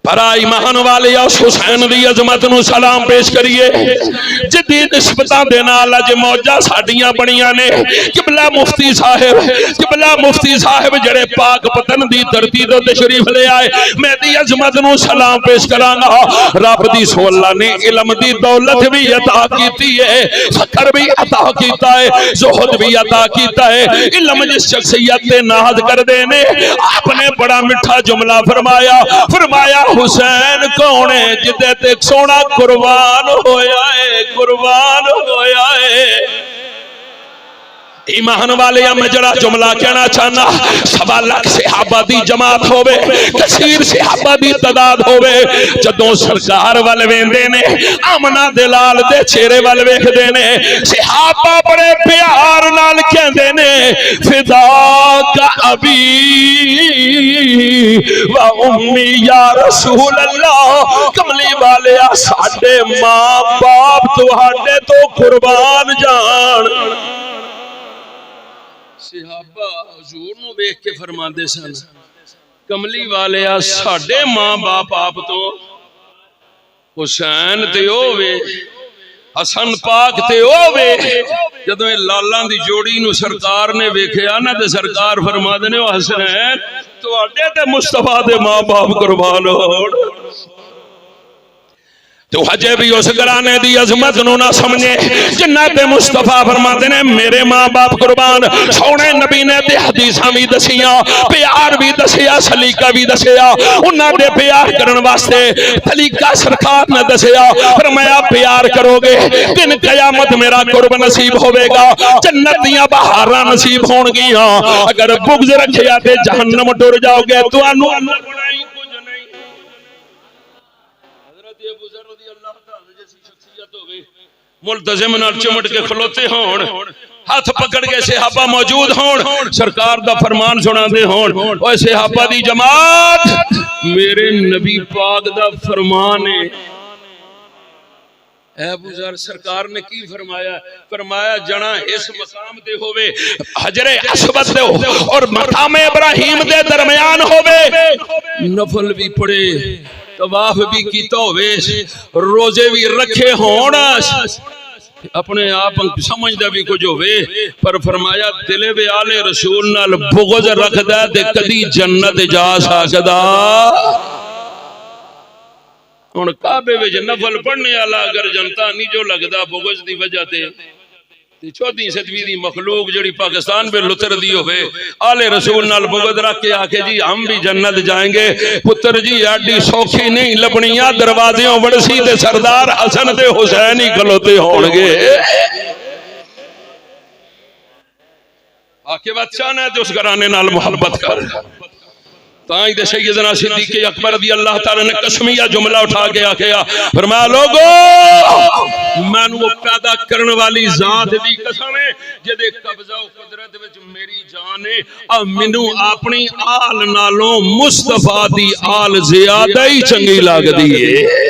پر ایمان والے اس حسین دی عظمت نو سلام پیش کریے جدی نسبتاں دے نال اج موجاں ساڈیاں بنیاں نے قبلہ مفتی صاحب جڑے پاک پتن دی دھرتی تے تشریف لے آئے میں دی عظمت نو سلام پیش کراں گا رب دی سو اللہ نے علم دی دولت بھی عطا کیتی ہے فقر بھی عطا کیتا ہے زہد بھی عطا کیتا ہے علم جس شخصیت تے ناز کر دینے آپ نے بڑا میٹھا جملہ فرمایا حسین کون ہے جدے تے سونا قربان ہویا ہے ایمان والے میں جڑا جملہ کہنا چاہنا 1.25 لاکھ صحابہ دی جماعت ہوئے کثیر صحابہ دی تعداد ہوئے جدوں سرکار وال ویندے نے آمنہ دلال دے چہرے وال ویکھدے نے صحابہ بڑے پیار نال کہندے نے فداک ابی و امی یا رسول اللہ کملی والے ساڈے ماں باپ تہاڈے تو قربان جان صحابہ حضور نو دیکھ کے فرماندے سن کملی والے ساڈے ماں باپ آپ تو حسین تے ہووے حسن پاک تے ہووے جدوں لالاں دی جوڑی نو سرکار نے ویکھیا نا تے سرکار فرماندے نے او حسین تواڈے تے مصطفیٰ دے ماں باپ قربان ہون تو حجے بھی اس گرانے دی عظمت نو نہ سمجھے جنات مصطفیٰ فرماتے ہیں میرے ماں باپ قربان سونے نبی نے تے حدیثاں بھی دسیاں پیار بھی دسیا سلیقہ بھی دسیا انہاں دے پیار کرن واسطے سلیقہ سرکار نے دسیا فرمایا پیار کرو گے دن قیامت میرا قرب نصیب ہوے گا جنت دیاں بہاراں نصیب ہون گیاں اگر بغض رکھیا تے جہنم ٹر جاؤ گے تانوں ملتزم نال چمٹ کے کھلوتے ہون ہاتھ پکڑ کے صحابہ موجود ہون سرکار دا فرمان سنا دے ہون اوے صحابہ دی جماعت میرے نبی پاک دا فرمان ہے اے ابو ذر سرکار نے کی فرمایا جنا اس مقام دے ہوئے حجر اسود دے اور مقام ابراہیم دے درمیان ہوئے نفل بھی پڑے طواف بھی کیتا ہوئے روزے بھی رکھے ہونا اپنے آپ سمجھدا بھی کچھ ہوئے پر فرمایا دل وے آل رسول نال بغض رکھدا تے کدی جنت جا سکدا ہن کعبے وچ نفل پڑھنے والا اگر جنتا نہیں جو لگدا بغض دی وجہ تے 14 صدی دی مخلوق جڑی پاکستان پہ لطر دی ہوئے آل رسول نال بغض رکھ کے آکے جی ہم بھی جنت جائیں گے پتر جی ایڈی سوکھی نہیں لبنیاں دروازیوں وڑسی دے سردار حسن دے حسین ہی کھلوتے ہون گے آکے بادشاہ نے تو اس گھرانے نال محبت کر تائیں دے سیدنا صدیق اکبر رضی اللہ تعالیٰ نے قسمیہ جملہ اٹھا کے آکھیا فرمایا لوگو میں نو پیدا کرن والی ذات دی قسم ہے جدے قبضہ و قدرت وچ میری جان ہے مینوں اپنی آل نالوں مصطفیٰ دی آل زیادہ ہی چنگی لگ دی ہے